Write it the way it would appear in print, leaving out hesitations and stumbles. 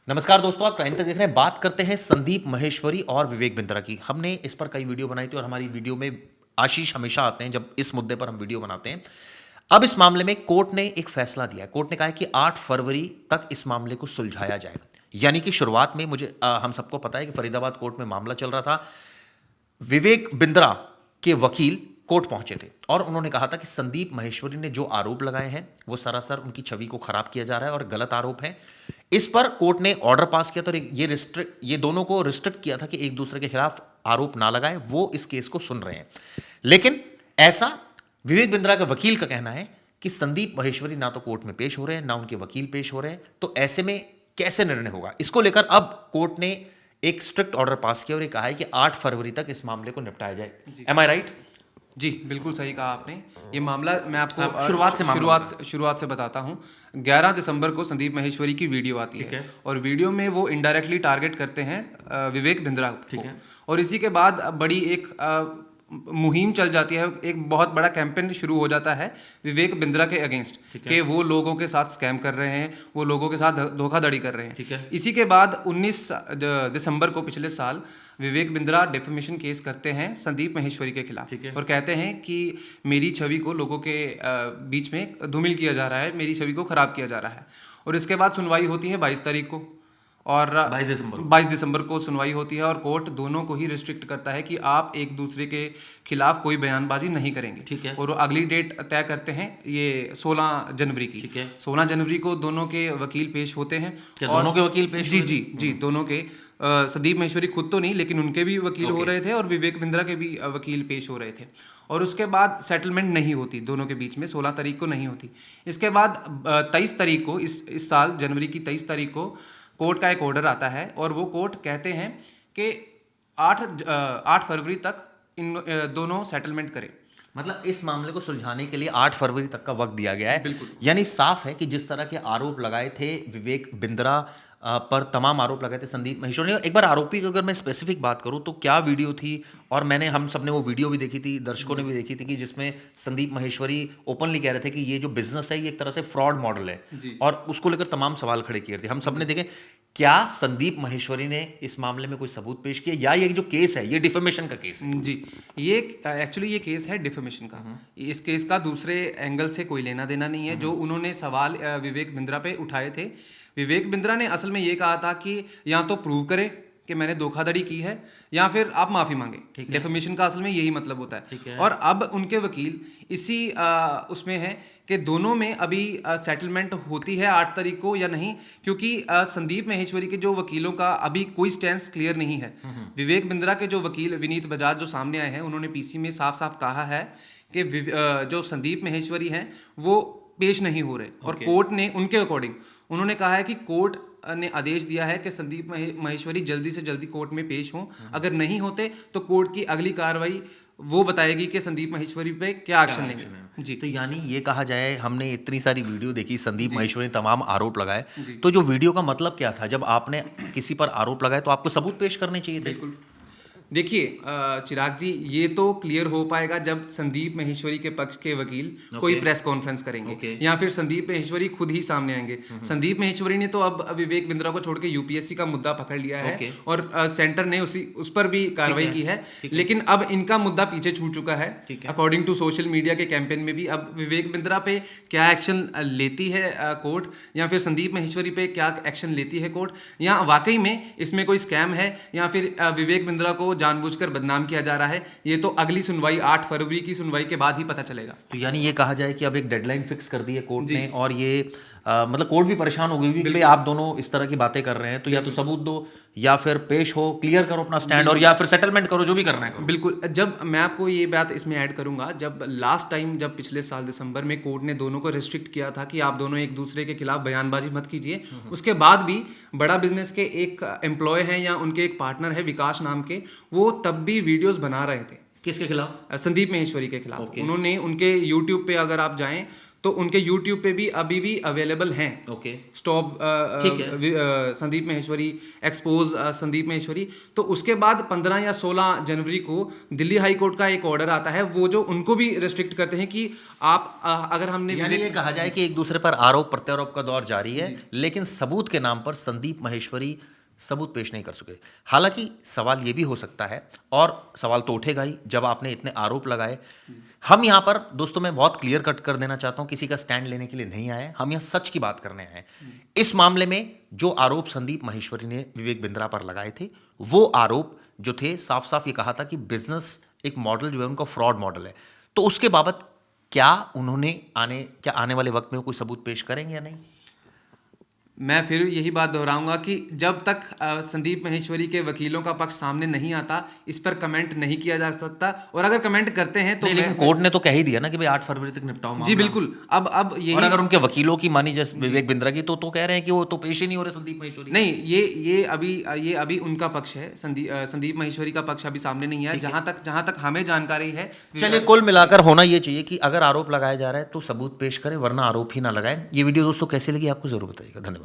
नमस्कार दोस्तों, आप क्राइम तक देख रहे हैं। बात करते हैं संदीप माहेश्वरी और विवेक बिंद्रा की। हमने इस पर कई वीडियो बनाई थी और हमारी वीडियो में आशीष हमेशा आते हैं जब इस मुद्दे पर हम वीडियो बनाते हैं। अब इस मामले में कोर्ट ने एक फैसला दिया है। कोर्ट ने कहा है कि 8 फरवरी तक इस मामले को सुलझाया जाए। यानी कि शुरुआत में हम सबको पता है कि फरीदाबाद कोर्ट में मामला चल रहा था। विवेक बिंद्रा के वकील कोर्ट पहुंचे थे और उन्होंने कहा था कि संदीप माहेश्वरी ने जो आरोप लगाए हैं वो सरासर उनकी छवि को खराब किया जा रहा है और गलत आरोप है। इस पर कोर्ट ने ऑर्डर पास किया तो ये दोनों को रिस्ट्रिक्ट किया था कि एक दूसरे के खिलाफ आरोप ना लगाए। वो इस केस को सुन रहे हैं, लेकिन ऐसा विवेक बिंद्रा के वकील का कहना है कि संदीप माहेश्वरी ना तो कोर्ट में पेश हो रहे हैं, ना उनके वकील पेश हो रहे हैं। तो ऐसे में कैसे निर्णय होगा, इसको लेकर अब कोर्ट ने एक स्ट्रिक्ट ऑर्डर पास किया और ये कहा है कि 8 फरवरी तक इस मामले को निपटाया जाए। एम आई राइट? जी बिल्कुल सही कहा आपने। ये मामला मैं आपको शुरुआत से बताता हूँ। 11 दिसंबर को संदीप माहेश्वरी की वीडियो आती है और वीडियो में वो इनडायरेक्टली टारगेट करते हैं विवेक बिंद्रा को। और इसी के बाद बड़ी एक मुहिम चल जाती है, एक बहुत बड़ा कैंपेन शुरू हो जाता है विवेक बिंद्रा के अगेंस्ट कि वो लोगों के साथ स्कैम कर रहे हैं, वो लोगों के साथ धोखाधड़ी कर रहे हैं। इसी के बाद 19 दिसंबर को पिछले साल विवेक बिंद्रा डिफेमेशन केस करते हैं संदीप माहेश्वरी के खिलाफ और कहते हैं कि मेरी छवि को लोगों के बीच में धूमिल किया जा रहा है, मेरी छवि को खराब किया जा रहा है। और इसके बाद सुनवाई होती है 22 तारीख को और 22 दिसंबर को सुनवाई होती है और कोर्ट दोनों को ही रिस्ट्रिक्ट करता है कि आप एक दूसरे के खिलाफ कोई बयानबाजी नहीं करेंगे। ठीक है। और अगली डेट तय करते हैं ये 16 जनवरी की। ठीक है। 16 जनवरी को दोनों के वकील पेश होते हैं। दोनों के वकील पेश? जी दोनों के। संदीप माहेश्वरी खुद तो नहीं, लेकिन उनके भी वकील हो रहे थे और विवेक बिंद्रा के भी वकील पेश हो रहे थे। और उसके बाद सेटलमेंट नहीं होती दोनों के बीच में, 16 तारीख को नहीं होती। इसके बाद 23 तारीख को इस साल जनवरी की 23 तारीख को कोर्ट का एक ऑर्डर आता है और वो कोर्ट कहते हैं कि 8 फरवरी तक इन दोनों सेटलमेंट करें। मतलब इस मामले को सुलझाने के लिए 8 फरवरी तक का वक्त दिया गया है। बिल्कुल। यानी साफ है कि जिस तरह के आरोप लगाए थे विवेक बिंद्रा पर, तमाम आरोप लगाए थे संदीप माहेश्वरी ने। एक बार आरोपी की अगर मैं स्पेसिफिक बात करूं तो क्या वीडियो थी, और हम सबने वो वीडियो भी देखी थी, दर्शकों ने भी देखी थी, कि जिसमें संदीप माहेश्वरी ओपनली कह रहे थे कि ये जो बिजनेस है ये एक तरह से फ्रॉड मॉडल है और उसको लेकर तमाम सवाल खड़े किए थे। हम सबने देखे। क्या संदीप माहेश्वरी ने इस मामले में कोई सबूत पेश किया या ये जो केस है ये डिफेमेशन का केस है? जी, ये एक्चुअली ये केस है डिफेमेशन का। इस केस का दूसरे एंगल से कोई लेना देना नहीं है। जो उन्होंने सवाल विवेक बिंद्रा पे उठाए थे, विवेक बिंद्रा ने असल में ये कहा था कि या तो प्रूव करे कि मैंने धोखाधड़ी की है या फिर आप माफी मांगे। डेफेमेशन का असल में यही मतलब होता है। और अब उनके वकील इसी उसमें है कि दोनों में अभी सेटलमेंट होती है 8 तारीख को या नहीं, क्योंकि संदीप माहेश्वरी के जो वकीलों का अभी कोई स्टैंस क्लियर नहीं है। विवेक बिंद्रा के जो वकील विनीत बजाज जो सामने आए हैं, उन्होंने पीसी में साफ साफ कहा है कि जो संदीप माहेश्वरी हैं वो पेश नहीं हो रहे। और कोर्ट ने उनके अकॉर्डिंग उन्होंने कहा है कि कोर्ट ने आदेश दिया है कि संदीप माहेश्वरी जल्दी से जल्दी कोर्ट में पेश हों। अगर नहीं होते तो कोर्ट की अगली कार्रवाई वो बताएगी कि संदीप माहेश्वरी पे क्या एक्शन लेंगे। जी, तो यानी ये कहा जाए, हमने इतनी सारी वीडियो देखी, संदीप माहेश्वरी ने तमाम आरोप लगाए, तो जो वीडियो का मतलब क्या था? जब आपने किसी पर आरोप लगाए तो आपको सबूत पेश करने चाहिए थे। बिल्कुल। देखिए चिराग जी, ये तो क्लियर हो पाएगा जब संदीप माहेश्वरी के पक्ष के वकील कोई प्रेस कॉन्फ्रेंस करेंगे या फिर संदीप माहेश्वरी खुद ही सामने आएंगे। संदीप माहेश्वरी ने तो अब विवेक बिंद्रा को छोड़ के यूपीएससी का मुद्दा पकड़ लिया है और सेंटर ने उस पर भी कार्रवाई की है। लेकिन अब इनका मुद्दा पीछे छूट चुका है। अकॉर्डिंग टू सोशल मीडिया के कैंपेन में भी अब विवेक बिंद्रा पे क्या एक्शन लेती है कोर्ट, या फिर संदीप माहेश्वरी पे क्या एक्शन लेती है कोर्ट, या वाकई में इसमें कोई स्कैम है या फिर विवेक बिंद्रा को जानबूझकर बदनाम किया जा रहा है, ये तो अगली सुनवाई 8 फरवरी की सुनवाई के बाद ही पता चलेगा। तो यानी ये कहा जाए कि अब एक डेडलाइन फिक्स कर दी है कोर्ट ने, और ये मतलब कोर्ट भी परेशान हो गई कि आप दोनों इस तरह की बातें कर रहे हैं, तो या तो सबूत दो या फिर पेश हो, क्लियर करो अपना स्टैंड, और या फिर सेटलमेंट करो, जो भी करना है करो। बिल्कुल। जब मैं आपको ये बात इसमें ऐड करूंगा, जब लास्ट टाइम जब पिछले साल दिसंबर में कोर्ट ने दोनों को रिस्ट्रिक्ट किया था कि आप दोनों एक दूसरे के खिलाफ बयानबाजी मत कीजिए, उसके बाद भी बड़ा बिजनेस के एक एम्प्लॉय हैं या उनके एक पार्टनर है विकास नाम के, वो तब भी वीडियोस बना रहे थे। किसके खिलाफ? संदीप माहेश्वरी के खिलाफ। उन्होंने उनके यूट्यूब पे अगर आप जाएं तो उनके यूट्यूब पे भी अभी भी अवेलेबल हैं। ओके, स्टॉप ठीक है। संदीप माहेश्वरी, एक्सपोज संदीप माहेश्वरी। तो उसके बाद 15 या 16 जनवरी को दिल्ली हाई कोर्ट का एक ऑर्डर आता है, वो जो उनको भी रेस्ट्रिक्ट करते हैं कि आप अगर हमने यानी ये कहा जाए कि एक दूसरे पर आरोप प्रत्यारोप का दौर जारी है, लेकिन सबूत के नाम पर संदीप माहेश्वरी सबूत पेश नहीं कर सके। हालांकि सवाल ये भी हो सकता है, और सवाल तो उठेगा ही जब आपने इतने आरोप लगाए। हम यहाँ पर दोस्तों, मैं बहुत क्लियर कट कर देना चाहता हूँ, किसी का स्टैंड लेने के लिए नहीं आए, हम यहाँ सच की बात करने आए। इस मामले में जो आरोप संदीप माहेश्वरी ने विवेक बिंद्रा पर लगाए थे, वो आरोप जो थे, साफ साफ ये कहा था कि बिजनेस एक मॉडल जो है उनका फ्रॉड मॉडल है। तो उसके बाबत क्या उन्होंने आने वाले वक्त में कोई सबूत पेश करेंगे या नहीं? मैं फिर यही बात दोहराऊंगा कि जब तक संदीप माहेश्वरी के वकीलों का पक्ष सामने नहीं आता, इस पर कमेंट नहीं किया जा सकता। और अगर कमेंट करते हैं तो लेकिन कोर्ट ने तो कह ही दिया ना कि भाई 8 फरवरी तक निपटाओ मामला। जी बिल्कुल। अब यही, और अगर उनके वकीलों की मानी जैसे विवेक बिंद्रा की, तो कह रहे हैं कि वो तो पेश ही नहीं हो रहे संदीप माहेश्वरी। नहीं, ये अभी उनका पक्ष है, संदीप माहेश्वरी का पक्ष अभी सामने नहीं है, जहां तक हमें जानकारी है। चलिए, कुल मिलाकर होना ये चाहिए कि अगर आरोप लगाया जा रहा है तो सबूत पेश करें, वरना आरोप ही ना लगाएं। ये वीडियो दोस्तों कैसे लगी आपको जरूर बताइएगा। धन्यवाद।